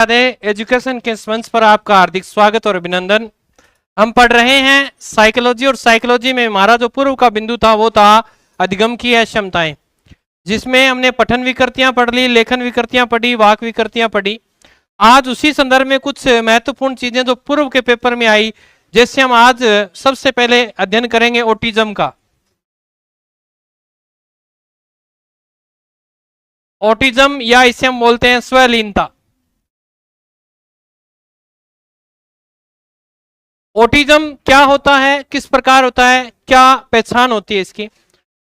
Radhe education के इस मंच पर आपका हार्दिक स्वागत और अभिनंदन। हम पढ़ रहे हैं साइकोलॉजी और साइकोलॉजी में हमारा जो पूर्व का बिंदु था वो था अधिगम की क्षमताएं, जिसमें हमने पठन विकृतियां पढ़ ली, लेखन विकृतियां पढ़ी, वाक विकृतियां पढ़ी। आज उसी संदर्भ में कुछ महत्वपूर्ण चीजें जो पूर्व के पेपर में आई, जैसे हम आज सबसे पहले अध्ययन करेंगे ऑटिज्म का। ऑटिज्म या इसे हम बोलते हैं स्वलीनता। ऑटिज्म क्या होता है, किस प्रकार होता है, क्या पहचान होती है इसकी।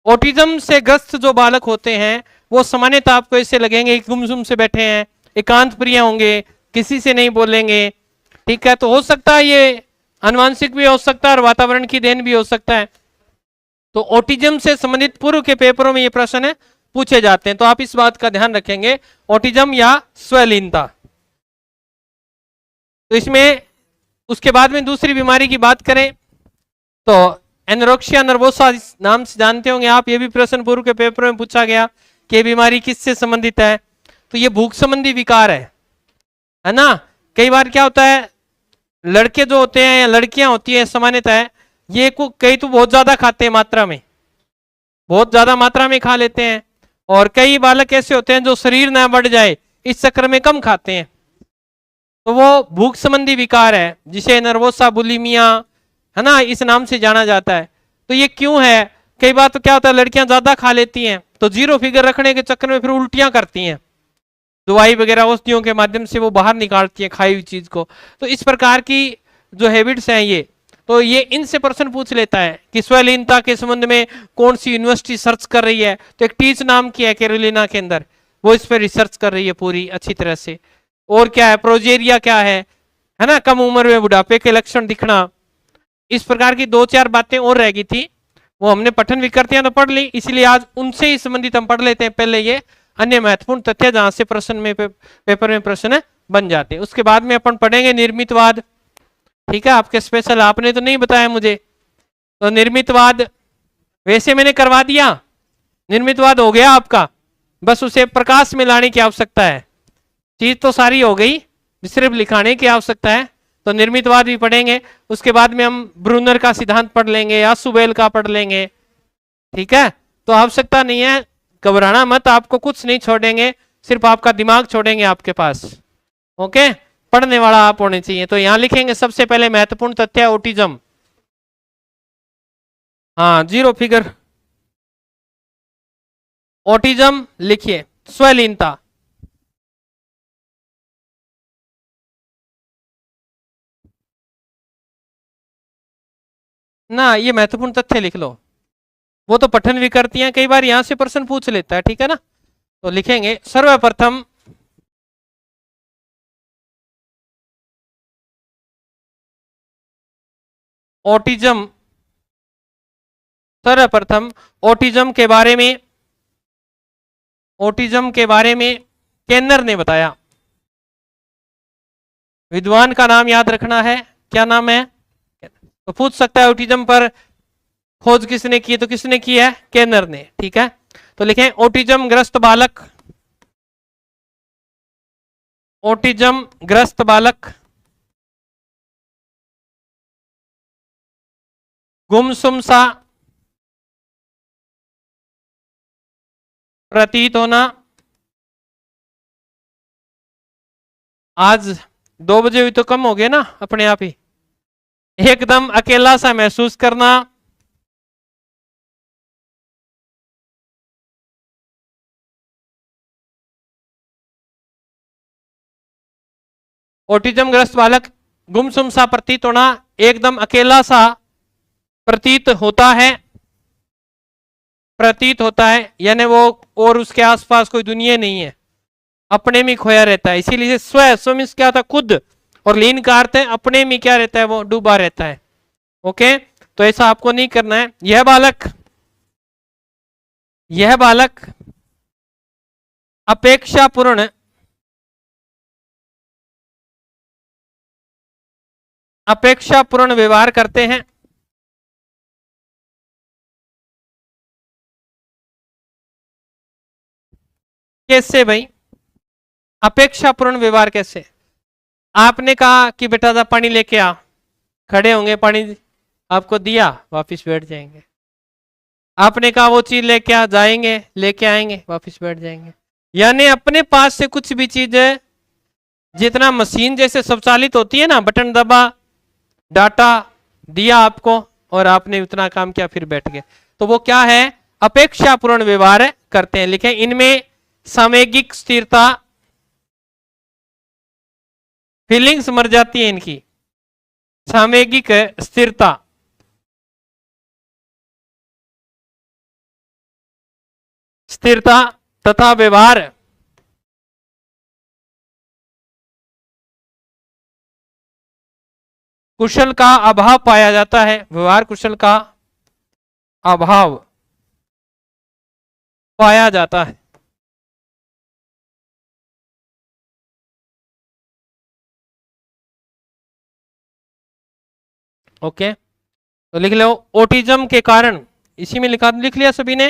ऑटिज्म से ग्रस्त जो बालक होते हैं वो सामान्यतः आपको ऐसे लगेंगे कि गुमसुम से बैठे हैं, एकांत प्रिय होंगे, किसी से नहीं बोलेंगे। ठीक है, तो हो सकता है ये आनुवंशिक भी हो सकता है और वातावरण की देन भी हो सकता है। तो ऑटिज्म से संबंधित पूर्व के पेपरों में ये प्रश्न पूछे जाते हैं, तो आप इस बात का ध्यान रखेंगे, ऑटिज्म या स्वलीनता। तो इसमें उसके बाद में दूसरी बीमारी की बात करें तो एनोरेक्सिया नर्वोसा नाम से जानते होंगे आप। ये भी प्रश्न पूर्व के पेपर में पूछा गया कि ये बीमारी किससे संबंधित है। तो ये भूख संबंधी विकार है ना। कई बार क्या होता है, लड़के जो होते हैं या लड़कियां होती है सामान्यतः ये कई तो बहुत ज्यादा खाते हैं, मात्रा में बहुत ज्यादा मात्रा में खा लेते हैं, और कई बालक ऐसे होते हैं जो शरीर ना बढ़ जाए इस चक्कर में कम खाते हैं। तो वो भूख संबंधी विकार है, जिसे नर्वोसा बुलिमिया है ना इस नाम से जाना जाता है। तो ये क्यों है, कई बार तो क्या होता है लड़कियां ज्यादा खा लेती हैं तो जीरो फिगर रखने के चक्कर में फिर उल्टियां करती हैं, दवाई वगैरह औषधियों के माध्यम से वो बाहर निकालती हैं खाई हुई चीज को। तो इस प्रकार की जो हैबिट्स हैं ये, तो ये इनसे प्रश्न पूछ लेता है कि स्वलीनता के संबंध में कौन सी यूनिवर्सिटी सर्च कर रही है। तो एक टीच नाम की है कैरोलिना के अंदर, वो इस पर रिसर्च कर रही है पूरी अच्छी तरह से। और क्या है, प्रोजेरिया क्या है ना, कम उम्र में बुढ़ापे के लक्षण दिखना। इस प्रकार की दो चार बातें और रह गई थी, वो हमने पठन विकृतियां तो पढ़ ली, इसलिए आज उनसे ही संबंधित हम पढ़ लेते हैं पहले ये अन्य महत्वपूर्ण तथ्य जहां से प्रश्न में पेपर में प्रश्न बन जाते हैं। उसके बाद में अपन पढ़ेंगे निर्मितवाद। ठीक है, आपके स्पेशल आपने तो नहीं बताया मुझे, तो निर्मितवाद वैसे मैंने करवा दिया, निर्मितवाद हो गया आपका, बस उसे प्रकाश में लाने की आवश्यकता है। चीज तो सारी हो गई, सिर्फ लिखाने की आवश्यकता है। तो निर्मितवाद भी पढ़ेंगे, उसके बाद में हम ब्रूनर का सिद्धांत पढ़ लेंगे या सुबेल का पढ़ लेंगे। ठीक है, तो आवश्यकता नहीं है, घबराना मत, आपको कुछ नहीं छोड़ेंगे, सिर्फ आपका दिमाग छोड़ेंगे आपके पास। ओके, पढ़ने वाला आप होने चाहिए। तो यहां लिखेंगे सबसे पहले महत्वपूर्ण तथ्य ऑटिज्म। हाँ, जीरो फिगर ऑटिज्म लिखिए। स्वलीनता, ना ये महत्वपूर्ण तथ्य लिख लो, वो तो पठन विकृतियां कई बार यहां से प्रश्न पूछ लेता है। ठीक है ना, तो लिखेंगे सर्वप्रथम ऑटिज्म, सर्वप्रथम ऑटिज्म के बारे में, ऑटिज्म के बारे में केनर ने बताया। विद्वान का नाम याद रखना है, क्या नाम है, तो पूछ सकता है ऑटिज्म पर खोज किसने की, तो किसने की है, केनर ने। ठीक है, तो लिखें ऑटिज्म ग्रस्त बालक, ऑटिज्म ग्रस्त बालक गुमसुम सा प्रतीत होना। आज 2 बजे हुई तो कम हो गए ना अपने आप ही। एकदम अकेला सा महसूस करना, ऑटिज्म ग्रस्त बालक गुमसुम सा प्रतीत होना, एकदम अकेला सा प्रतीत होता है, प्रतीत होता है, यानी वो और उसके आसपास कोई दुनिया नहीं है, अपने में खोया रहता है। इसीलिए स्व मीन्स क्या होता है, खुद, और लीन का अर्थ है अपने में क्या रहता है, वो डूबा रहता है। ओके, तो ऐसा आपको नहीं करना है। यह बालक अपेक्षापूर्ण व्यवहार करते हैं। कैसे भाई, अपेक्षापूर्ण व्यवहार कैसे, आपने कहा कि बेटा जा पानी लेके आ, खड़े होंगे, पानी आपको दिया, वापिस बैठ जाएंगे। आपने कहा वो चीज लेके आ, जाएंगे लेके आएंगे, वापिस बैठ जाएंगे। यानी अपने पास से कुछ भी चीज है, जितना मशीन जैसे स्वचालित होती है ना, बटन दबा, डाटा दिया आपको और आपने उतना काम किया, फिर बैठ गए, तो वो क्या है, अपेक्षापूर्ण व्यवहार करते हैं। लिखे इनमें सामयिक स्थिरता, फीलिंग्स मर जाती है इनकी, सामयिक स्थिरता, स्थिरता तथा व्यवहार कुशल का अभाव पाया जाता है। व्यवहार कुशल का अभाव पाया जाता है। ओके, तो लिख लो ओटिज्म के कारण, इसी में लिखा, लिख लिया सभी ने,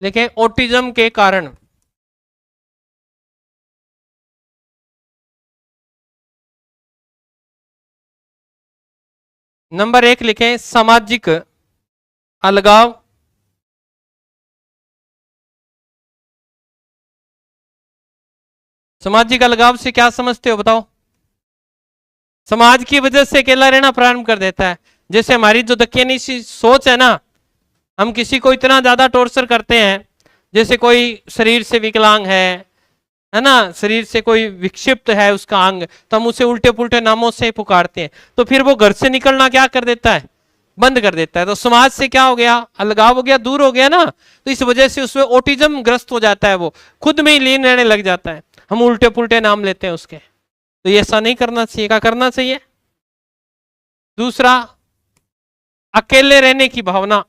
लिखे ओटिज्म के कारण। नंबर 1 लिखें सामाजिक अलगाव, सामाजिक अलगाव से क्या समझते हो बताओ? समाज की वजह से अकेला रहना प्रारंभ कर देता है। जैसे हमारी जो दकियानी सी सोच है ना, हम किसी को इतना ज्यादा टॉर्चर करते हैं, जैसे कोई शरीर से विकलांग है ना, शरीर से कोई विक्षिप्त है उसका अंग, तो हम उसे उल्टे पुल्टे नामों से पुकारते हैं, तो फिर वो घर से निकलना क्या कर देता है, बंद कर देता है। तो समाज से क्या हो गया, अलगाव हो गया, दूर हो गया ना, तो इस वजह से उसमें ओटिज्म ग्रस्त हो जाता है, वो खुद में ही लीन रहने लग जाता है, हम उल्टे पुल्टे नाम लेते हैं उसके। तो ये ऐसा नहीं करना चाहिए। क्या करना चाहिए? दूसरा, अकेले रहने की भावना,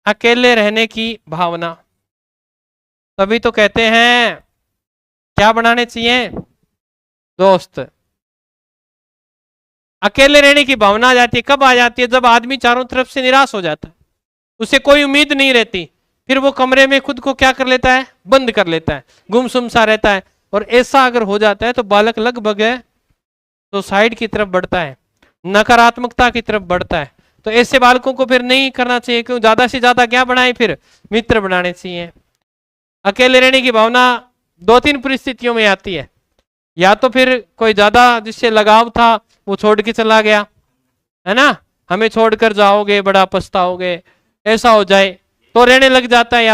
अकेले रहने की भावना, तभी तो कहते हैं क्या बनाने चाहिए दोस्त। अकेले रहने की भावना आ जाती है, कब आ जाती है? जब आदमी चारों तरफ से निराश हो जाता है, उसे कोई उम्मीद नहीं रहती, फिर वो कमरे में खुद को क्या कर लेता है, बंद कर लेता है, गुमसुम सा रहता है। और ऐसा अगर हो जाता है तो बालक लगभग सुसाइड की तरफ बढ़ता है, नकारात्मकता की तरफ बढ़ता है। तो ऐसे बालकों को फिर नहीं करना चाहिए, क्यों? ज्यादा से ज्यादा क्या बनाए, फिर मित्र बनाने चाहिए। अकेले रहने की भावना 2-3 परिस्थितियों में आती है, या तो फिर कोई ज्यादा जिससे लगाव था वो छोड़ के चला गया, है ना, हमें छोड़कर जाओगे बड़ा पछताओगे, ऐसा हो जाए तो रहने लग जाता है।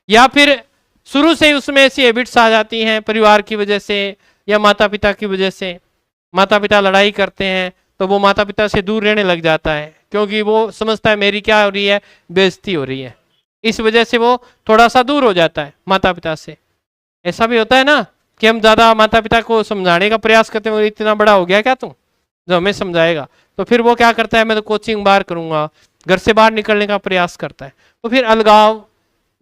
या फिर शुरू से ही उसमें ऐसी हैबिट्स आ जाती हैं परिवार की वजह से या माता पिता की वजह से, माता पिता लड़ाई करते हैं तो वो माता पिता से दूर रहने लग जाता है, क्योंकि वो समझता है मेरी क्या हो रही है, बेइज्जती हो रही है, इस वजह से वो थोड़ा सा दूर हो जाता है माता पिता से। ऐसा भी होता है ना कि हम ज्यादा माता पिता को समझाने का प्रयास करते हैं, इतना बड़ा हो गया क्या तू जो हमें समझाएगा, तो फिर वो क्या करता है, मैं तो कोचिंग बाहर करूंगा, घर से बाहर निकलने का प्रयास करता है, तो फिर अलगाव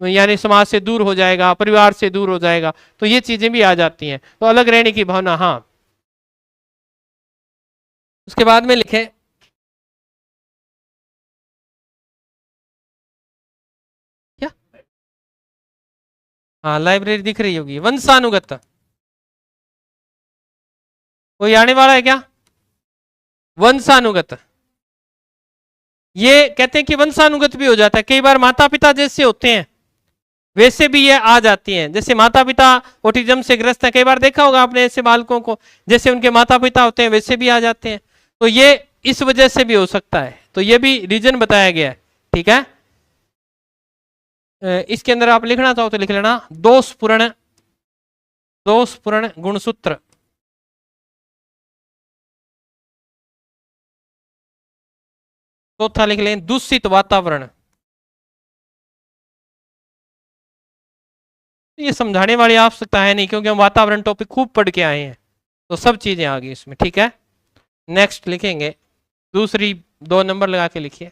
यानी समाज से दूर हो जाएगा, परिवार से दूर हो जाएगा, तो ये चीजें भी आ जाती हैं। तो अलग रहने की भावना, हाँ। उसके बाद में लिखे क्या, हाँ लाइब्रेरी दिख रही होगी, वंशानुगत, कोई आने वाला है क्या? वंशानुगत, ये कहते हैं कि वंशानुगत भी हो जाता है, कई बार माता पिता जैसे होते हैं वैसे भी ये आ जाती हैं। जैसे माता पिता ऑटिज्म से ग्रस्त है, कई बार देखा होगा आपने ऐसे बालकों को, जैसे उनके माता पिता होते हैं वैसे भी आ जाते हैं, तो ये इस वजह से भी हो सकता है, तो ये भी रीजन बताया गया है। ठीक है, इसके अंदर आप लिखना चाहो तो लिख लेना, दोषपूर्ण, दोषपूर्ण गुणसूत्र, चौथा लिख लें दूषित वातावरण। ये समझाने वाली आवश्यकता है नहीं, क्योंकि हम वातावरण टॉपिक खूब पढ़ के आए हैं, तो सब चीजें आ गई इसमें। ठीक है, नेक्स्ट लिखेंगे, दूसरी 2 नंबर लगा के लिखिए।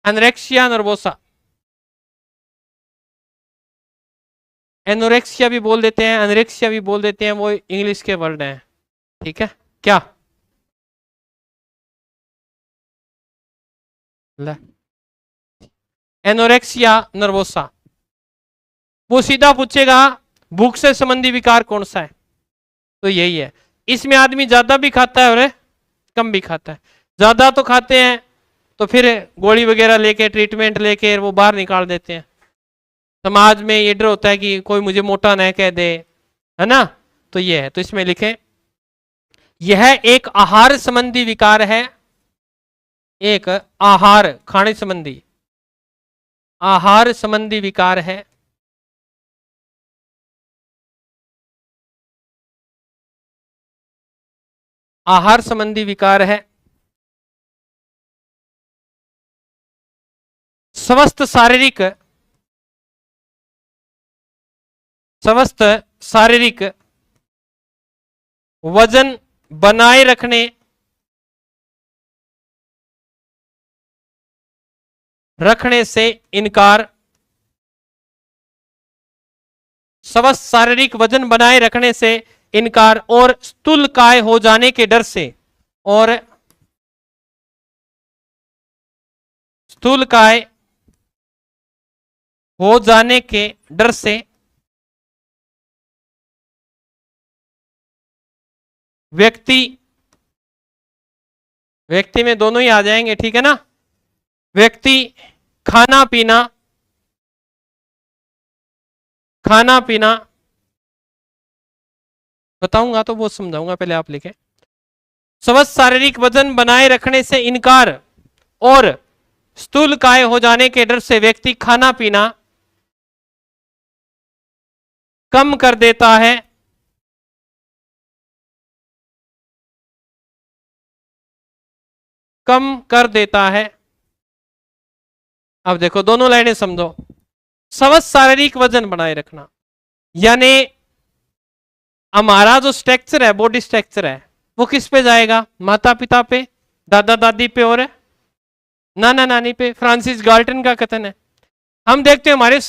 एनोरेक्सिया नर्वोसा, एनोरेक्सिया भी बोल देते हैं, एनोरेक्सिया भी बोल देते हैं, वो इंग्लिश के वर्ड हैं। ठीक है, क्या एनोरेक्सिया नर्वोसा, वो सीधा पूछेगा भूख से संबंधी विकार कौन सा है, तो यही है। इसमें आदमी ज्यादा भी खाता है और कम भी खाता है। ज्यादा तो खाते हैं तो फिर गोली वगैरह लेके ट्रीटमेंट लेके वो बाहर निकाल देते हैं। समाज में ये डर होता है कि कोई मुझे मोटा न कह दे, है ना, तो ये है। तो इसमें लिखें यह एक आहार संबंधी विकार है, एक आहार खाने संबंधी आहार संबंधी विकार है। आहार संबंधी विकार है। स्वस्थ शारीरिक वजन बनाए रखने से इनकार, स्वस्थ शारीरिक वजन बनाए रखने से इनकार और स्थूलकाय हो जाने के डर से, और स्थूलकाय हो जाने के डर से व्यक्ति में दोनों ही आ जाएंगे, ठीक है ना। व्यक्ति खाना पीना बताऊंगा तो वो समझाऊंगा, पहले आप लिखें। स्वस्थ शारीरिक वजन बनाए रखने से इनकार और स्थूलकाय हो जाने के डर से व्यक्ति खाना पीना कम कर देता है, कम कर देता है। अब देखो दोनों लाइनें समझो। स्वस्थ शारीरिक वजन बनाए रखना यानी हमारा जो स्ट्रक्चर है, बॉडी स्ट्रक्चर है, वो किस पे जाएगा? माता पिता पे, दादा दादी पे और नाना नानी पे। फ्रांसिस गाल्टन का कथन है। हम देखते हैं हमारे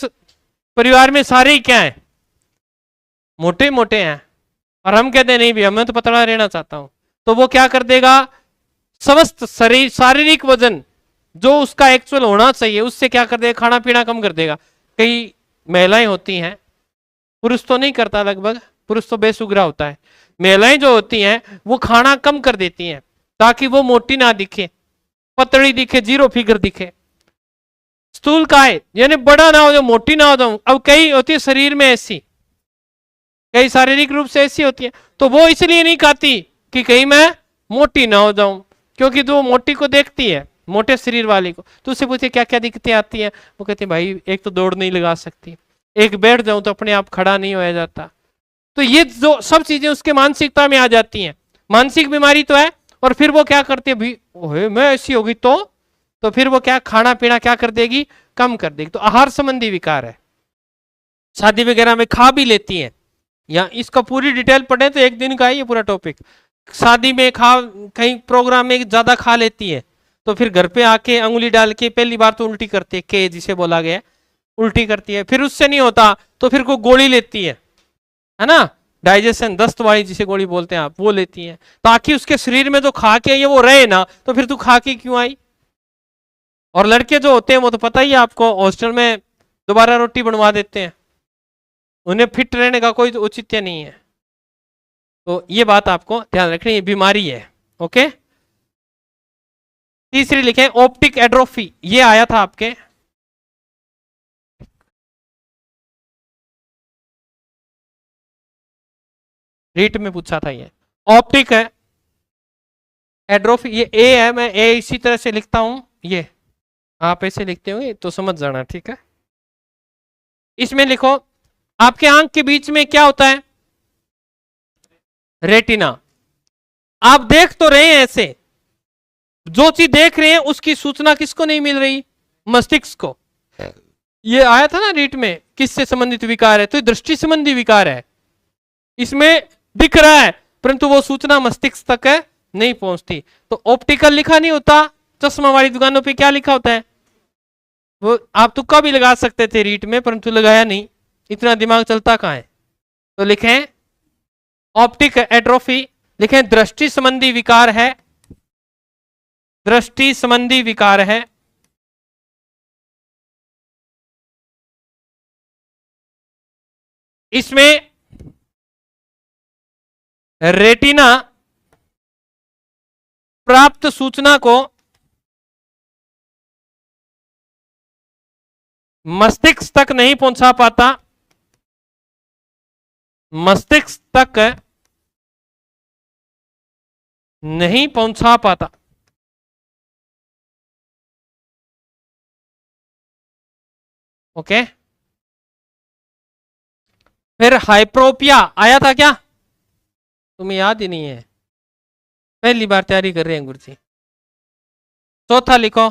परिवार में सारे ही क्या हैं, मोटे मोटे हैं, और हम कहते हैं नहीं भैया मैं तो पतला रहना चाहता हूं, तो वो क्या कर देगा? स्वस्थ शारीरिक वजन जो उसका एक्चुअल होना चाहिए उससे क्या कर देगा? खाना पीना कम कर देगा। कई महिलाएं होती हैं, पुरुष तो नहीं करता, लगभग पुरुष तो बेसुगरा होता है, महिलाएं जो होती हैं वो खाना कम कर देती हैं ताकि वो मोटी ना दिखे, पतली दिखे, जीरो फिगर दिखे। स्थूलकाय यानी बड़ा ना हो जाओ, मोटी ना हो जाऊं। अब कई होती है शरीर में ऐसी, कई शारीरिक रूप से ऐसी होती है, तो वो इसलिए नहीं खाती कि कहीं मैं मोटी ना हो जाऊं, क्योंकि जो मोटी को देखती है, मोटे शरीर वाली को, तो उससे पूछे क्या क्या दिक्कतें आती हैं, वो कहती है भाई एक तो दौड़ नहीं लगा सकती, एक बैठ जाऊं तो अपने आप खड़ा नहीं होया जाता। तो ये जो सब चीजें उसके मानसिकता में आ जाती हैं, मानसिक बीमारी तो है। और फिर वो क्या करती है, भाई ओहे मैं ऐसी होगी तो फिर वो क्या खाना पीना क्या कर देगी? कम कर देगी। तो आहार संबंधी विकार है। शादी वगैरह में खा भी लेती है, या इसका पूरी डिटेल पढ़े तो एक दिन का ही ये पूरा टॉपिक। शादी में खा, कहीं प्रोग्राम में ज्यादा खा लेती है तो फिर घर पे आके अंगुली डाल के पहली बार तो उल्टी करती है, के जिसे बोला गया, उल्टी करती है। फिर उससे नहीं होता तो फिर कोई गोली लेती है ना, डाइजेशन दस्त वाली जिसे गोली बोलते हैं आप, वो लेती है ताकि उसके शरीर में जो खा के आई है वो रहे ना। तो फिर तू खा के क्यों आई? और लड़के जो होते हैं वो तो पता ही है आपको, हॉस्टल में दोबारा रोटी बनवा देते हैं, उन्हें फिट रहने का कोई औचित्य नहीं है। तो ये बात आपको ध्यान रखनी, ये बीमारी है। ओके, तीसरी लिखें ऑप्टिक एट्रोफी। ये आया था आपके रीट में, पूछा था ये ऑप्टिक है एट्रोफी। ये ए है, मैं ए इसी तरह से लिखता हूं, ये आप ऐसे लिखते होंगे तो समझ जाना, ठीक है। इसमें लिखो आपके आंख के बीच में क्या होता है? रेटिना। आप देख तो रहे हैं ऐसे, जो चीज देख रहे हैं उसकी सूचना किसको नहीं मिल रही? मस्तिष्क को। ये आया था ना रीट में, किससे संबंधित विकार है? तो दृष्टि संबंधी विकार है। इसमें दिख रहा है परंतु वो सूचना मस्तिष्क तक है नहीं पहुंचती। तो ऑप्टिकल लिखा नहीं होता, चश्मा वाली दुकानों पे क्या लिखा होता है? वो आप तुक्का भी लगा सकते थे रीट में, परंतु लगाया नहीं, इतना दिमाग चलता कहां है। तो लिखें ऑप्टिक एट्रोफी, लिखें दृष्टि संबंधी विकार है, दृष्टि संबंधी विकार है। इसमें रेटिना प्राप्त सूचना को मस्तिष्क तक नहीं पहुंचा पाता, मस्तिष्क तक नहीं पहुंचा पाता। ओके, फिर हाइप्रोपिया आया था क्या? तुम्हें याद ही नहीं है, पहली बार तैयारी कर रहे हैं गुरुजी। चौथा लिखो,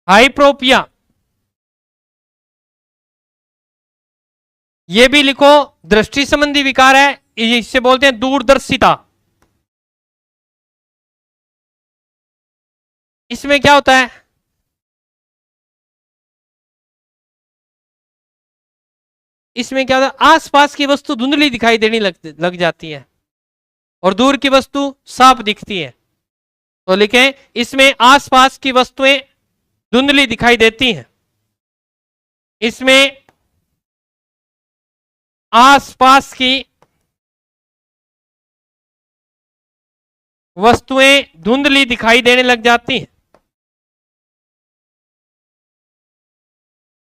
हाइप्रोपिया। ये भी लिखो, दृष्टि संबंधी विकार है, इसे बोलते हैं दूरदर्शिता। इसमें क्या होता है? इसमें क्या होता है? आसपास की वस्तु धुंधली दिखाई देने लग जाती है और दूर की वस्तु साफ दिखती है। तो लिखें, इसमें आसपास की वस्तुएं धुंधली दिखाई देती हैं। इसमें आसपास की वस्तुएं धुंधली दिखाई देने लग जाती हैं,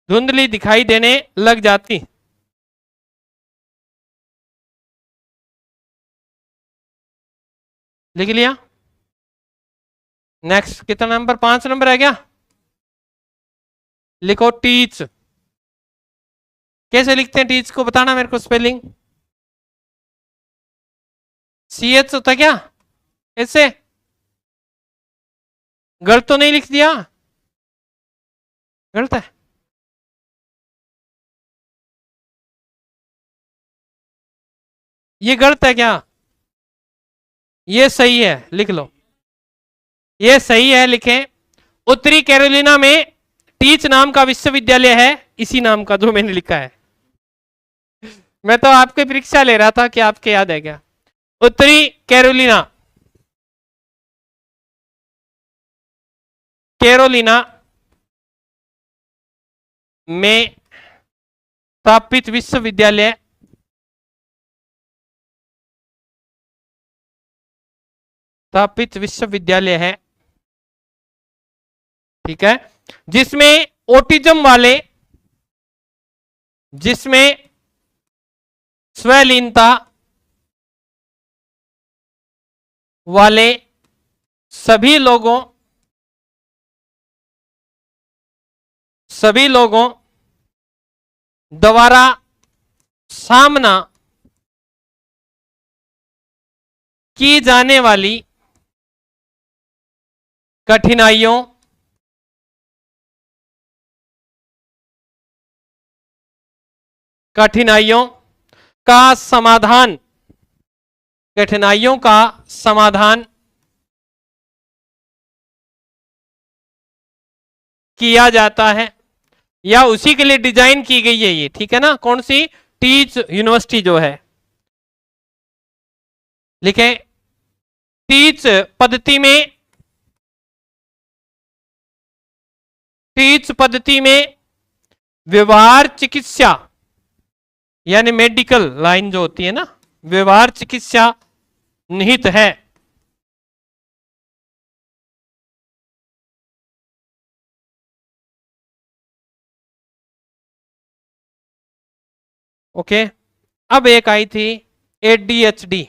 धुंधली दिखाई देने लग जाती। लिख लिया? नेक्स्ट कितना नंबर? 5 नंबर है क्या? लिखो टीच। कैसे लिखते हैं टीच को, बताना मेरे को स्पेलिंग। CH होता क्या ऐसे? गलत तो नहीं लिख दिया? गलत है? ये गलत है क्या? ये सही है, लिख लो। ये सही है, लिखें। उत्तरी कैरोलिना में टीच नाम का विश्वविद्यालय है, इसी नाम का जो मैंने लिखा है। मैं तो आपकी परीक्षा ले रहा था कि आपके याद है क्या। उत्तरी कैरोलिना, कैरोलिना में स्थापित विश्वविद्यालय है, ठीक है, जिसमें ऑटिज्म वाले, जिसमें स्वलीनता वाले सभी लोगों द्वारा सामना की जाने वाली कठिनाइयों का समाधान, कठिनाइयों का समाधान किया जाता है, या उसी के लिए डिजाइन की गई है ये, ठीक है ना। कौन सी? टीच यूनिवर्सिटी जो है। लिखें, टीच पद्धति में व्यवहार चिकित्सा, यानी मेडिकल लाइन जो होती है ना, व्यवहार चिकित्सा निहित है। ओके, अब एक आई थी ADHD,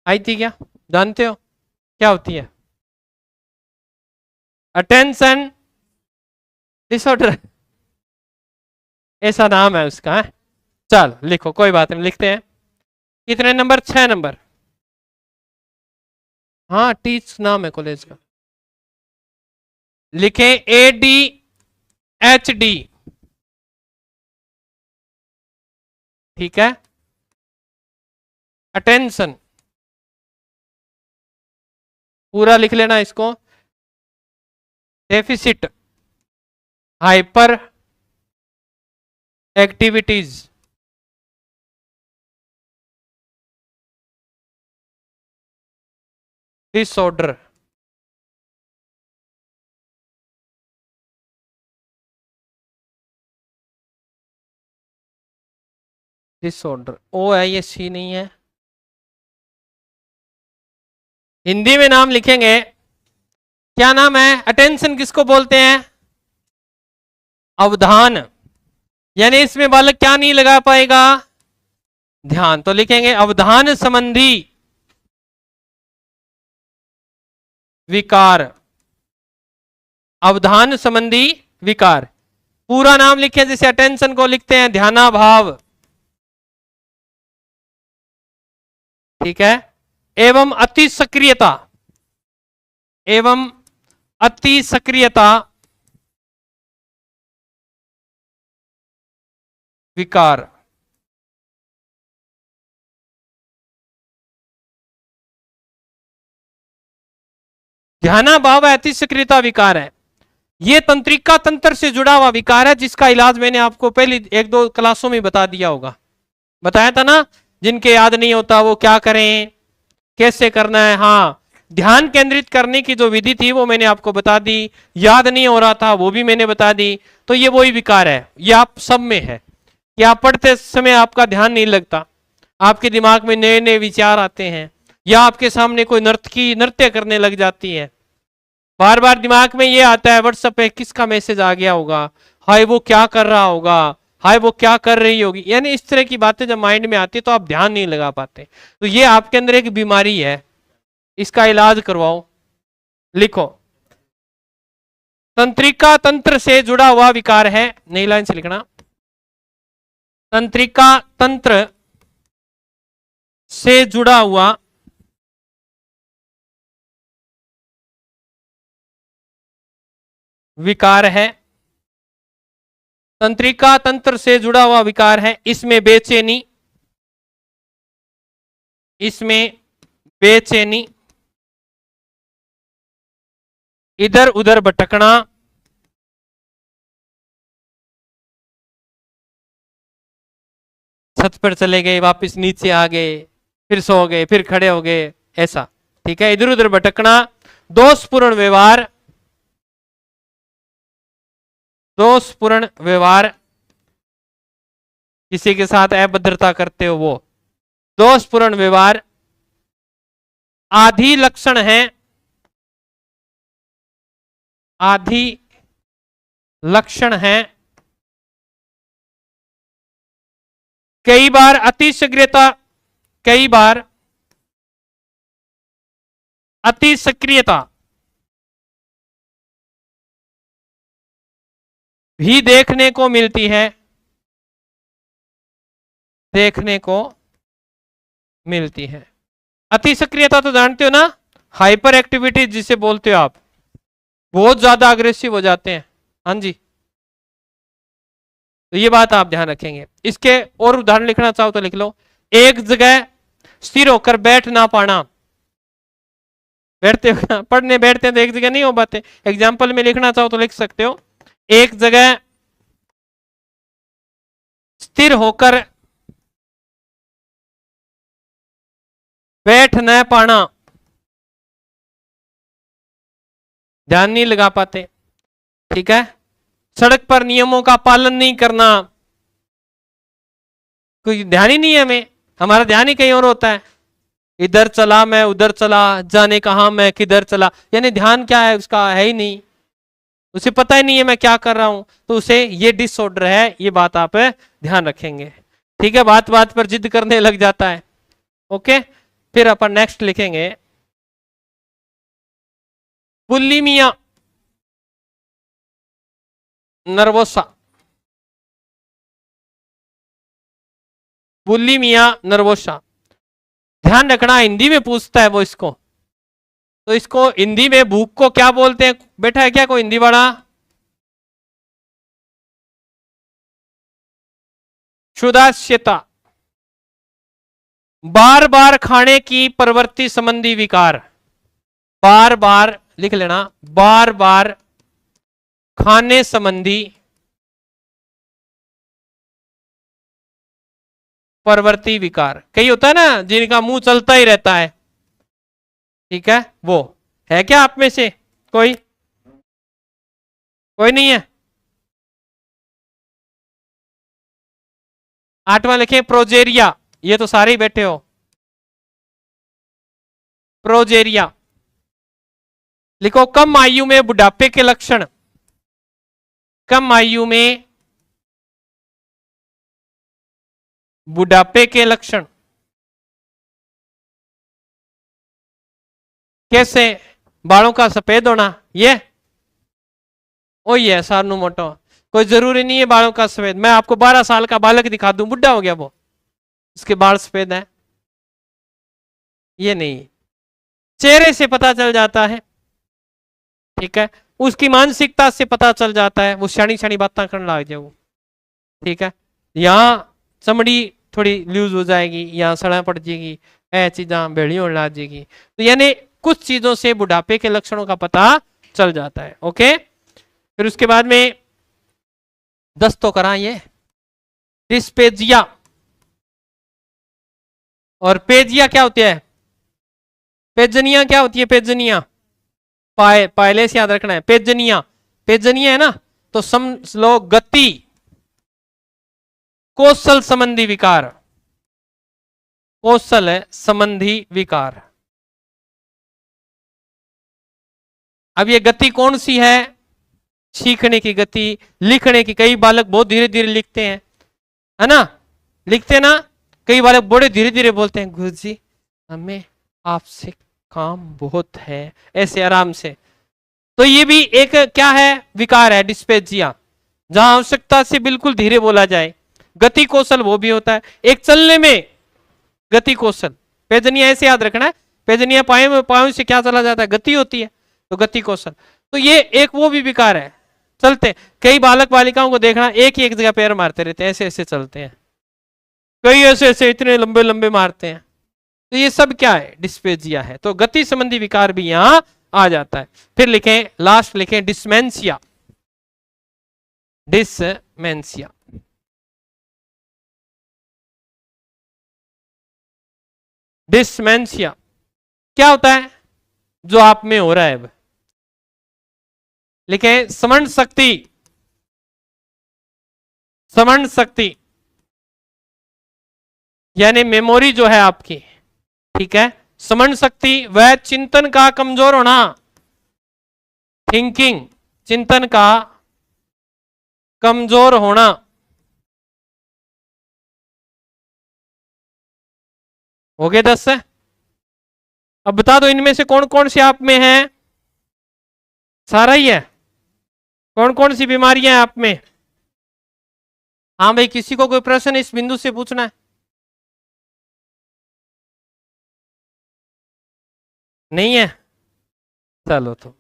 आई थी क्या? जानते हो क्या होती है? अटेंशन डिसऑर्डर, ऐसा नाम है उसका है? चल लिखो, कोई बात नहीं, लिखते हैं। कितने नंबर? 6 नंबर। हाँ, टीच नाम है कॉलेज का। लिखे ADHD, ठीक है। अटेंशन, पूरा लिख लेना इसको। Deficit hyper activities, disorder. Disorder, ओ है ये, सी नहीं है। हिंदी में नाम लिखेंगे, क्या नाम है? अटेंशन किसको बोलते हैं? अवधान। यानी इसमें बालक क्या नहीं लगा पाएगा? ध्यान। तो लिखेंगे अवधान संबंधी विकार। अवधान संबंधी विकार। पूरा नाम लिखे, जैसे अटेंशन को लिखते हैं ध्यानाभाव, ठीक है। एवं अति सक्रियता, एवं अति सक्रियता विकार। ध्यानाभाव अति सक्रियता विकार है, ये तंत्रिका तंत्र से जुड़ा हुआ विकार है, जिसका इलाज मैंने आपको पहली 1-2 क्लासों में बता दिया होगा, बताया था ना। जिनके याद नहीं होता वो क्या करें, कैसे करना है। हाँ, ध्यान केंद्रित करने की जो विधि थी वो मैंने आपको बता दी, याद नहीं हो रहा था वो भी मैंने बता दी। तो ये वही विकार है, ये आप सब में है कि आप पढ़ते समय आपका ध्यान नहीं लगता, आपके दिमाग में नए नए विचार आते हैं, या आपके सामने कोई नर्तकी नृत्य करने लग जाती है, बार बार दिमाग में ये आता है व्हाट्सएप पे किसका मैसेज आ गया होगा, हाय वो क्या कर रहा होगा, हाय वो क्या कर रही होगी। यानी इस तरह की बातें जब माइंड में आती है तो आप ध्यान नहीं लगा पाते। तो ये आपके अंदर एक बीमारी है, इसका इलाज करवाओ। लिखो, तंत्रिका तंत्र से जुड़ा हुआ विकार है, नई लाइन से लिखना, तंत्रिका तंत्र से जुड़ा हुआ विकार है, तंत्रिका तंत्र से जुड़ा हुआ विकार है। इसमें बेचैनी, इसमें बेचैनी, इधर उधर भटकना, छत पर चले गए वापस नीचे आ गए, फिर सो गए, फिर खड़े हो गए, ऐसा, ठीक है। इधर उधर भटकना, दोषपूर्ण व्यवहार, दोषपूर्ण व्यवहार, किसी के साथ अभद्रता करते हो वो, दोषपूर्ण व्यवहार। आदि लक्षण है, आदि लक्षण है। कई बार अति सक्रियता, कई बार अति सक्रियता भी देखने को मिलती है, देखने को मिलती है। अति सक्रियता तो जानते हो ना, हाइपर एक्टिविटी जिसे बोलते हो आप, बहुत ज्यादा अग्रेसिव हो जाते हैं। हाँ जी, तो ये बात आप ध्यान रखेंगे। इसके और उदाहरण लिखना चाहो तो लिख लो, एक जगह स्थिर होकर बैठ ना पाना, बैठते पढ़ने बैठते हैं तो एक जगह नहीं हो पाते। एग्जाम्पल में लिखना चाहो तो लिख सकते हो, एक जगह स्थिर होकर बैठ न पाना, ध्यान नहीं लगा पाते, ठीक है। सड़क पर नियमों का पालन नहीं करना, कोई ध्यान ही नहीं है हमें, हमारा ध्यान ही कहीं और होता है, इधर चला मैं उधर चला, जाने कहा मैं किधर चला, यानी ध्यान क्या है उसका है ही नहीं, उसे पता ही नहीं है मैं क्या कर रहा हूं, तो उसे ये डिसऑर्डर है। ये बात आप ध्यान रखेंगे, ठीक है। बात बात पर जिद करने लग जाता है, ओके। फिर अपन नेक्स्ट लिखेंगे बुलिमिया नर्वोसा, बुलिमिया नर्वोसा। ध्यान रखना, हिंदी में पूछता है वो इसको, तो इसको हिंदी में भूख को क्या बोलते हैं? बैठा है क्या कोई हिंदी वाला? क्षुधास्यता, बार बार खाने की प्रवृत्ति संबंधी विकार, बार बार लिख लेना, बार बार खाने संबंधी प्रवृत्ति विकार। कई होता है ना जिनका मुंह चलता ही रहता है, ठीक है, वो है क्या आप में से कोई? कोई नहीं है? 8वां लिखें प्रोजेरिया, ये तो सारे ही बैठे हो। प्रोजेरिया लिखो, कम आयु में बुढ़ापे के लक्षण। कम आयु में बुढ़ापे के लक्षण कैसे? बालों का सफेद होना, ये है सारनू मोटो। कोई जरूरी नहीं है बालों का सफेद। मैं आपको 12 साल का बालक दिखा दूं, बुढ़ा हो गया वो, उसके बाल सफेद हैं, ये नहीं। चेहरे से पता चल जाता है, ठीक है। उसकी मानसिकता से पता चल जाता है, वो शानी शानी बातें करने लग जाए वो, ठीक है। यहाँ चमड़ी थोड़ी लूज हो जाएगी, यहाँ सड़ा पड़ जाएगी, ऐ चीजा बेड़ी होने लग जाएगी। तो यानी कुछ चीजों से बुढ़ापे के लक्षणों का पता चल जाता है। ओके, फिर उसके बाद में 10 तो करा ये डिस्पेजिया। और पेजिया क्या होती है? पेजनिया क्या होती है? पेजनिया पहले से याद रखना है। पेजनिया, पेजनिया है ना, तो समझ लो गति कौशल संबंधी विकार, कौशल संबंधी विकार। अब ये गति कौन सी है? सीखने की गति, लिखने की। कई बालक बहुत धीरे धीरे लिखते हैं, है ना, लिखते ना। कई बालक बड़े धीरे धीरे बोलते हैं, गुरुजी हमें आपसे काम बहुत है, ऐसे आराम से। तो ये भी एक क्या है? विकार है, डिस्पेजिया, जहां आवश्यकता से बिल्कुल धीरे बोला जाए। गति कौशल वो भी होता है, एक चलने में गति कौशल। पेजनिया ऐसे याद रखना है, पेजनिया पायों से क्या चला जाता है? गति होती है, तो गति कौशल। तो ये एक वो भी विकार है, चलते। कई बालक बालिकाओं को देखना, एक ही एक जगह पैर मारते रहते हैं, ऐसे ऐसे चलते हैं, कई ऐसे ऐसे इतने लंबे लंबे मारते हैं। तो ये सब क्या है? डिस्पेजिया है। तो गति संबंधी विकार भी यहां आ जाता है। फिर लिखें, लास्ट लिखें डिस्मेंसिया। डिस्मेंसिया, डिस्मेंसिया क्या होता है? जो आप में हो रहा है। अब लिखें स्मरण शक्ति, स्मरण शक्ति यानी मेमोरी जो है आपकी, ठीक है। स्मरण शक्ति वह चिंतन का कमजोर होना, थिंकिंग, चिंतन का कमजोर होना। हो गए 10 से। अब बता दो इनमें से कौन कौन सी आप में है? सारा ही है। कौन कौन सी बीमारियां हैं आप में? हाँ भाई, किसी को कोई प्रश्न इस बिंदु से पूछना है? नहीं है? चलो तो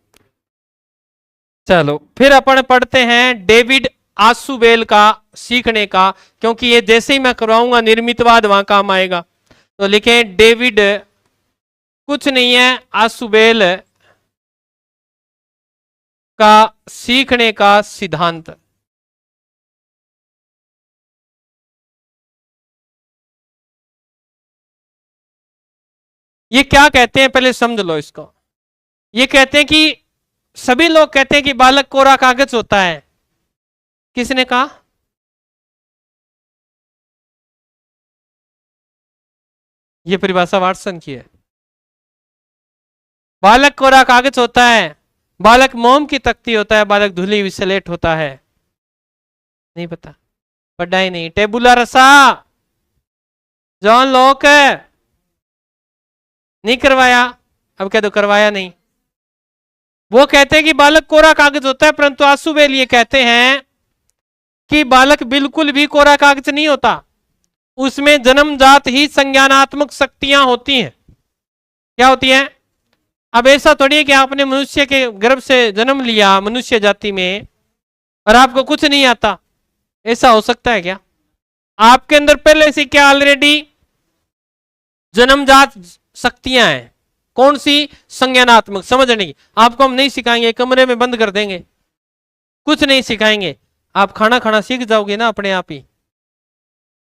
चलो फिर अपन पढ़ते हैं डेविड आसुबेल का सीखने का, क्योंकि ये जैसे ही मैं करवाऊंगा निर्मितवाद वहां काम आएगा। तो लिखें डेविड, कुछ नहीं है, आसुबेल का सीखने का सिद्धांत। ये क्या कहते हैं पहले समझ लो इसको। ये कहते हैं कि सभी लोग कहते हैं कि बालक कोरा कागज होता है। किसने कहा? ये परिभाषा वाटसन की है। बालक कोरा कागज होता है, बालक मोम की तख्ती होता है, बालक धुली हुई स्लेट होता है। नहीं पता, पढ़ा ही नहीं। टेबुला रसा, जॉन लॉक नहीं करवाया, अब कह दो करवाया नहीं। वो कहते हैं कि बालक कोरा कागज होता है, परंतु आसुबेल ये कहते हैं कि बालक बिल्कुल भी कोरा कागज नहीं होता, उसमें जन्मजात ही संज्ञानात्मक शक्तियां होती हैं। क्या होती हैं? अब ऐसा थोड़ी है कि आपने मनुष्य के गर्भ से जन्म लिया मनुष्य जाति में और आपको कुछ नहीं आता। ऐसा हो सकता है क्या? आपके अंदर पहले से क्या ऑलरेडी जन्मजात शक्तियां हैं। कौन सी? संज्ञानात्मक। समझने की आपको हम नहीं सिखाएंगे, कमरे में बंद कर देंगे, कुछ नहीं सिखाएंगे। आप खाना खाना सीख जाओगे ना अपने आप ही,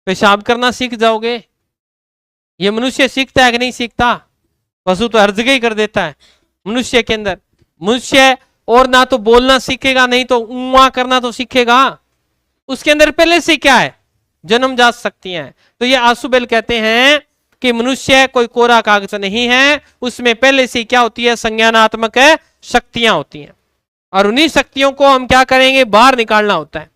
पेशाब करना सीख जाओगे। ये मनुष्य सीखता है कि नहीं सीखता? पशु तो हर जगह ही कर देता है। मनुष्य के अंदर, मनुष्य और ना तो बोलना सीखेगा, नहीं तो उम्मा करना तो सीखेगा। उसके अंदर पहले से क्या है? जन्मजात शक्तियां हैं। तो ये आसुबेल कहते हैं कि मनुष्य कोई कोरा कागज नहीं है, उसमें पहले से क्या होती है, संज्ञानात्मक शक्तियां होती हैं, और उन्हीं शक्तियों को हम क्या करेंगे, बाहर निकालना होता है।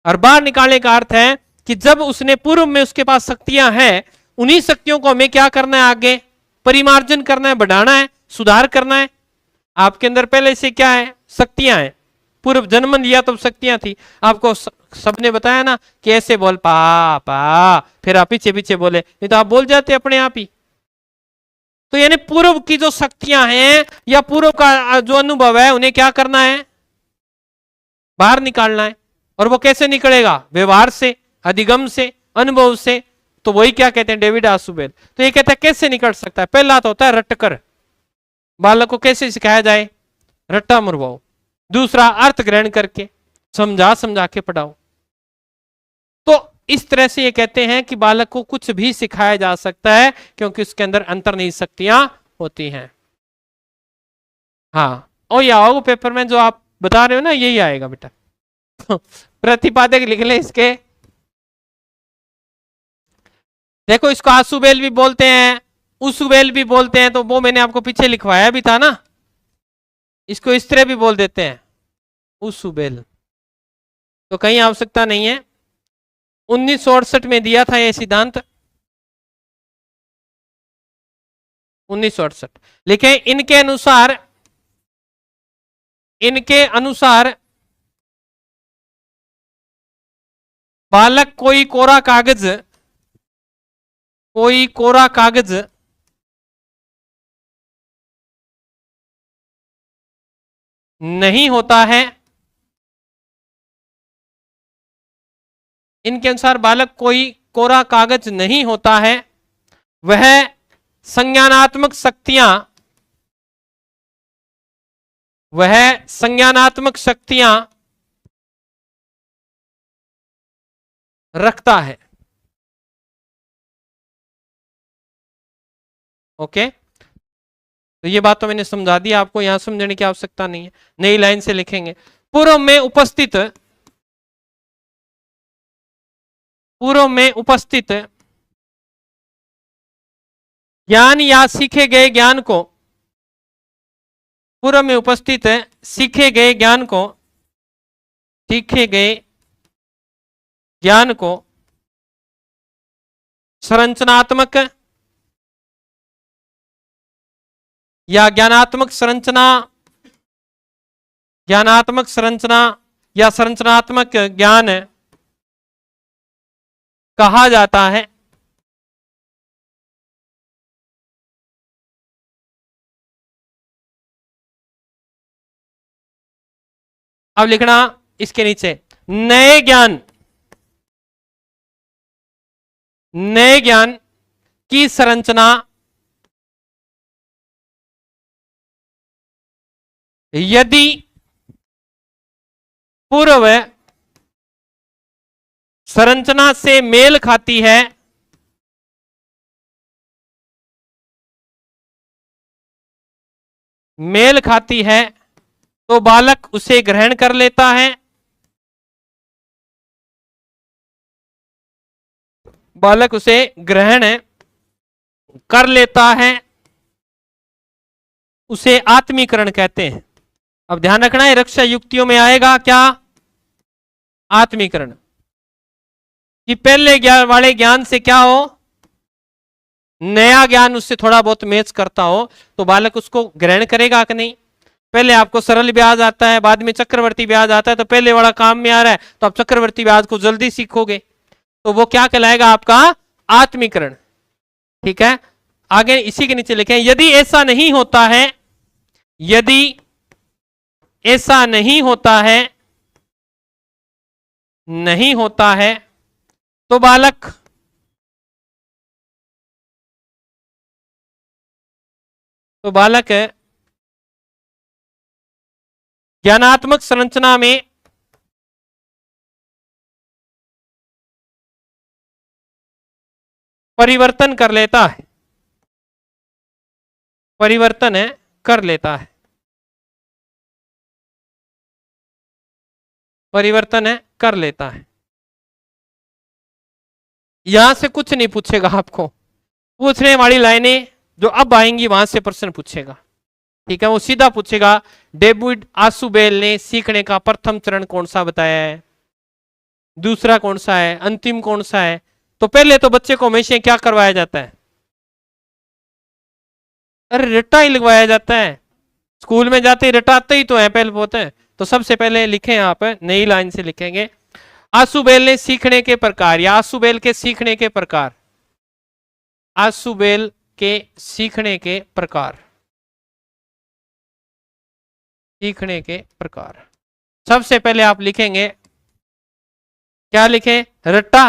और बाहर निकालने का अर्थ है कि जब उसने पूर्व में उसके पास शक्तियां हैं, उन्हीं शक्तियों को हमें क्या करना है, आगे परिमार्जन करना है, बढ़ाना है, सुधार करना है। आपके अंदर पहले से क्या है, शक्तियां हैं, पूर्व जन्म लिया तो शक्तियां थी, आपको सबने बताया ना कि ऐसे बोल पा पा, फिर आप पीछे पीछे बोले, नहीं तो आप बोल जाते अपने आप ही। तो यानी पूर्व की जो शक्तियां हैं या पूर्व का जो अनुभव है, उन्हें क्या करना है, बाहर निकालना है। और वो कैसे निकलेगा, व्यवहार से, अधिगम से, अनुभव से। तो वही क्या कहते हैं डेविड आसुबेल। तो ये कहते हैं कैसे निकल सकता है, पहला तो होता है रटकर, बालक को कैसे सिखाया जाए, रट्टा मुरवाओ। दूसरा अर्थ ग्रहण करके, समझा समझा के पढ़ाओ। तो इस तरह से ये कहते हैं कि बालक को कुछ भी सिखाया जा सकता है, क्योंकि उसके अंदर अंतर्निहित शक्तियां होती हैं। हाँ, और ये आओ पेपर में जो आप बता रहे हो ना, यही आएगा बेटा। प्रतिपादक लिख ले इसके। देखो इसको आसुबेल भी बोलते हैं, उसुबेल भी बोलते हैं, तो वो मैंने आपको पीछे लिखवाया भी था ना। इसको इस तरह भी बोल देते हैं, उसुबेल, तो कहीं आवश्यकता नहीं है। 1968 में दिया था यह सिद्धांत, 1968। लेकिन इनके अनुसार बालक कोई कोरा कागज नहीं होता है। इनके अनुसार बालक कोई कोरा कागज नहीं होता है, वह संज्ञानात्मक शक्तियां रखता है। ओके, तो ये बात तो मैंने समझा दी आपको, यहां समझने की आवश्यकता नहीं है, नई लाइन से लिखेंगे। पूर्व में उपस्थित ज्ञान या सीखे गए ज्ञान को, पूर्व में उपस्थित सीखे गए ज्ञान को संरचनात्मक या ज्ञानात्मक संरचना या संरचनात्मक ज्ञान कहा जाता है। अब लिखना इसके नीचे, नए ज्ञान की संरचना यदि पूर्व संरचना से मेल खाती है तो बालक उसे ग्रहण कर लेता है। उसे आत्मीकरण कहते हैं। अब ध्यान रखना है, रक्षा युक्तियों में आएगा क्या, आत्मीकरण, कि पहले वाले ज्ञान से क्या हो, नया ज्ञान उससे थोड़ा बहुत मैच करता हो, तो बालक उसको ग्रहण करेगा कि नहीं। पहले आपको सरल ब्याज आता है, बाद में चक्रवर्ती ब्याज आता है, तो पहले वाला काम में आ रहा है तो आप चक्रवर्ती ब्याज को जल्दी सीखोगे, तो वो क्या कहलाएगा, आपका आत्मीकरण। ठीक है, आगे इसी के नीचे लिखें, यदि ऐसा नहीं होता है तो बालक ज्ञानात्मक संरचना में परिवर्तन कर लेता है। यहां से कुछ नहीं पूछेगा आपको, पूछने वाली लाइनें जो अब आएंगी वहां से प्रश्न पूछेगा। ठीक है, वो सीधा पूछेगा डेविड आसुबेल ने सीखने का प्रथम चरण कौन सा बताया है, दूसरा कौन सा है, अंतिम कौन सा है। तो पहले तो बच्चे को हमेशा क्या करवाया जाता है, अरे रट्टा ही लगवाया जाता है। स्कूल में जाते ही रटाते ही तो है पहले होते हैं। तो सबसे पहले लिखें, यहाँ पर नई लाइन से लिखेंगे, आसुबेल ने सीखने के प्रकार या आसुबेल के सीखने के प्रकार, आसुबेल के सीखने के प्रकार, सीखने के प्रकार। सबसे पहले आप लिखेंगे, क्या लिखें, रट्टा,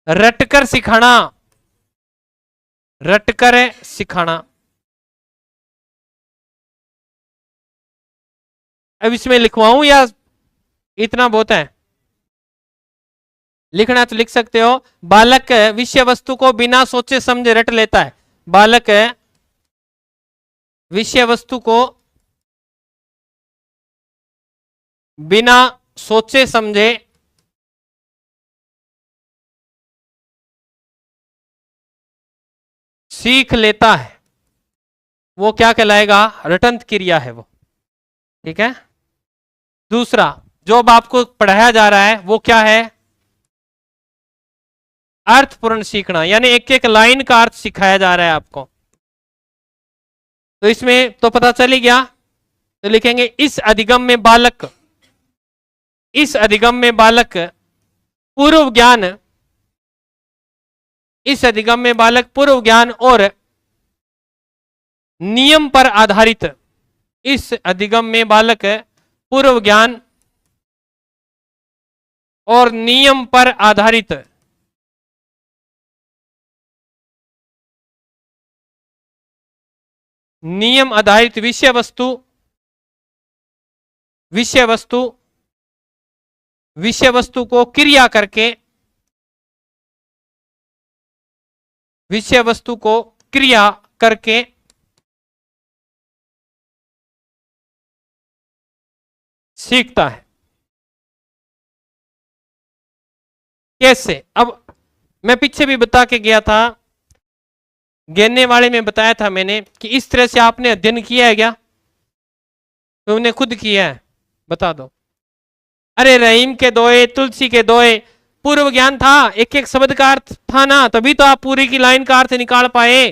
रटकर सिखाना, रटकर सिखाना। अब इसमें लिखवाऊं या इतना बहुत है, लिखना तो लिख सकते हो। बालक विषय वस्तु को बिना सोचे समझे रट लेता है, बालक विषय वस्तु को बिना सोचे समझे सीख लेता है, वो क्या कहलाएगा, रटंत क्रिया है वो। ठीक है, दूसरा जो अब आपको पढ़ाया जा रहा है वो क्या है, अर्थपूर्ण सीखना, यानी एक एक लाइन का अर्थ सिखाया जा रहा है आपको। तो इसमें तो पता चल ही गया। तो लिखेंगे इस अधिगम में बालक, इस अधिगम में बालक पूर्व ज्ञान, इस अधिगम में बालक पूर्व ज्ञान और नियम पर आधारित, इस अधिगम में बालक पूर्व ज्ञान और नियम पर आधारित नियम आधारित विषय वस्तु, विषय वस्तु, विषय वस्तु को क्रिया करके, विषय वस्तु को क्रिया करके सीखता है। कैसे, अब मैं पीछे भी बता के गया था, गेने वाले में बताया था मैंने कि इस तरह से आपने अध्ययन किया है क्या, तुमने खुद किया है, बता दो। अरे रहीम के दोए, तुलसी के दोए, पूर्व ज्ञान था, एक एक शब्द का अर्थ था ना, तभी तो आप पूरी की लाइन का अर्थ निकाल पाए।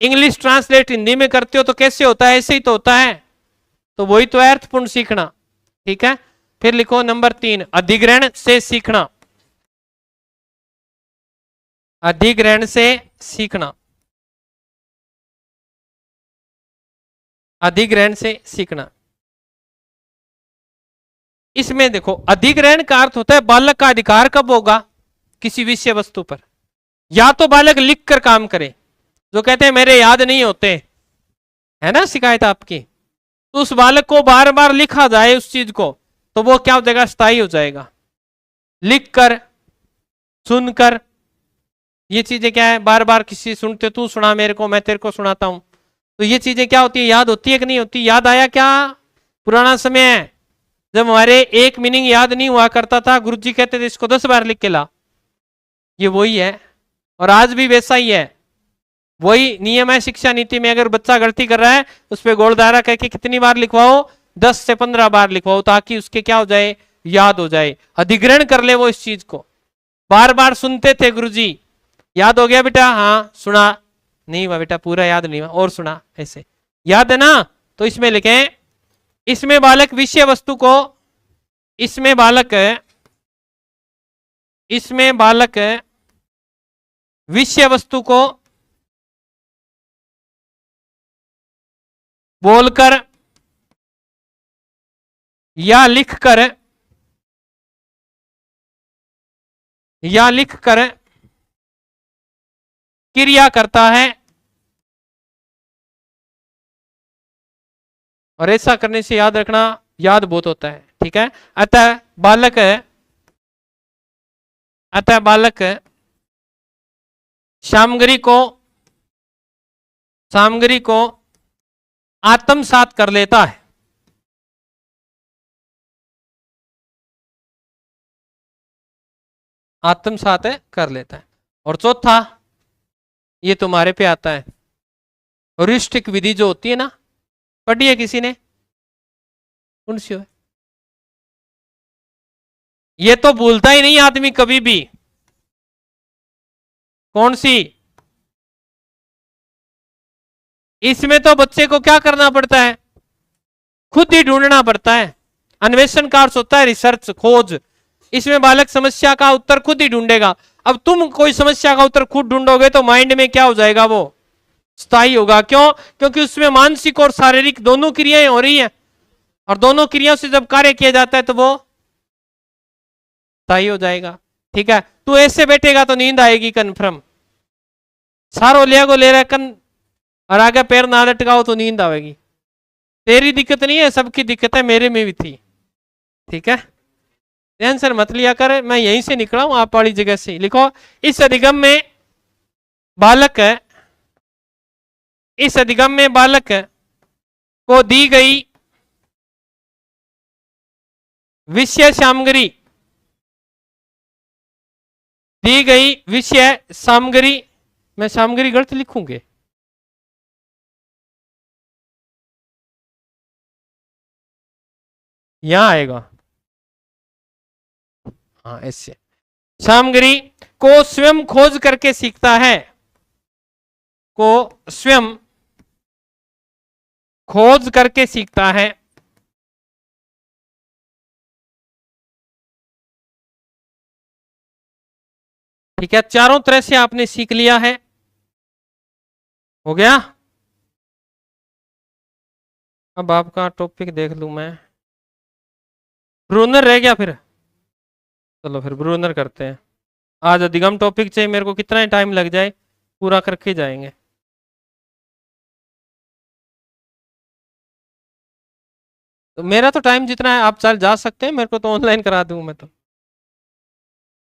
इंग्लिश ट्रांसलेट हिंदी में करते हो तो कैसे होता है, ऐसे ही तो होता है। तो वही तो अर्थपूर्ण सीखना। ठीक है, फिर लिखो नंबर 3, अधिग्रहण से सीखना, अधिग्रहण से सीखना, अधिग्रहण से सीखना। इसमें देखो अधिग्रहण का अर्थ होता है बालक का अधिकार कब होगा किसी विषय वस्तु पर, या तो बालक लिख कर काम करे, जो कहते हैं मेरे याद नहीं होते, है ना शिकायत आपकी, तो उस बालक को बार बार लिखा जाए उस चीज को, तो वो क्या हो जाएगा, स्थायी हो जाएगा। लिख कर, सुनकर, ये चीजें क्या है, बार बार किसी सुनते, तू सुना मेरे को, मैं तेरे को सुनाता हूं, तो ये चीजें क्या होती है, याद होती है कि नहीं होती। याद आया क्या, पुराना समय है जब हमारे एक मीनिंग याद नहीं हुआ करता था, गुरुजी कहते थे इसको 10 बार लिख के ला, ये वही है। और आज भी वैसा ही है, वही नियम है शिक्षा नीति में, अगर बच्चा गलती कर रहा है उस पर गोलदारा कह के कितनी बार लिखवाओ, 10 से 15 बार लिखवाओ, ताकि उसके क्या हो जाए, याद हो जाए, अधिग्रहण कर ले वो इस चीज को। बार बार सुनते थे गुरुजी, याद हो गया बेटा, हाँ सुना, नहीं हुआ बेटा पूरा याद नहीं हुआ, और सुना, ऐसे याद है ना। तो इसमें लिखें, इसमें बालक विषय वस्तु को, इसमें बालक, इसमें बालक विषय वस्तु को बोलकर या लिखकर, या लिखकर क्रिया करता है, और ऐसा करने से याद रखना, याद बहुत होता है। ठीक है, अतः बालक, अतः बालक सामग्री को, सामग्री को आत्मसात कर लेता है, आत्मसात कर लेता है। और चौथा, ये तुम्हारे पे आता है, रिष्टिक विधि जो होती है ना, पढ़ी है किसी ने? कौन सी है? ये तो भूलता ही नहीं आदमी कभी भी। कौन सी? इसमें तो बच्चे को क्या करना पड़ता है? खुद ही ढूंढना पड़ता है। अन्वेषण का अर्थ होता है रिसर्च, खोज। इसमें बालक समस्या का उत्तर खुद ही ढूंढेगा। अब तुम कोई समस्या का उत्तर खुद ढूंढोगे तो माइंड में क्या हो जाएगा? वो स्थायी होगा। क्यों? क्योंकि उसमें मानसिक और शारीरिक दोनों क्रियाएं हो रही है, और दोनों क्रियाओं से जब कार्य किया जाता है तो वो स्थायी हो जाएगा। ठीक है, तू ऐसे बैठेगा तो नींद आएगी कन्फर्म। सारो लिया को ले रहा कन और आगे पैर ना लटकाओ तो नींद आएगी। तेरी दिक्कत नहीं है, सबकी दिक्कत है, मेरे में भी थी। ठीक है, टेंशन मत लिया कर, मैं यहीं से निकला हूं, आप वाली जगह से। लिखो, इस अधिगम में बालक है, इस अधिगम में बालक को दी गई विषय सामग्री, दी गई विषय सामग्री, मैं सामग्री गलत लिखूंगे, यहां आएगा, हाँ ऐसे। सामग्री को स्वयं खोज करके सीखता है, को स्वयं खोज करके सीखता है। ठीक है, चारों तरह से आपने सीख लिया है, हो गया। अब आपका टॉपिक देख लूं मैं, ब्रूनर रह गया फिर। चलो फिर ब्रूनर करते हैं। आज अधिगम टॉपिक चाहिए मेरे को, कितना टाइम लग जाए पूरा करके जाएंगे। तो मेरा तो टाइम जितना है आप चल जा सकते हैं, मेरे को तो ऑनलाइन करा दूं मैं तो।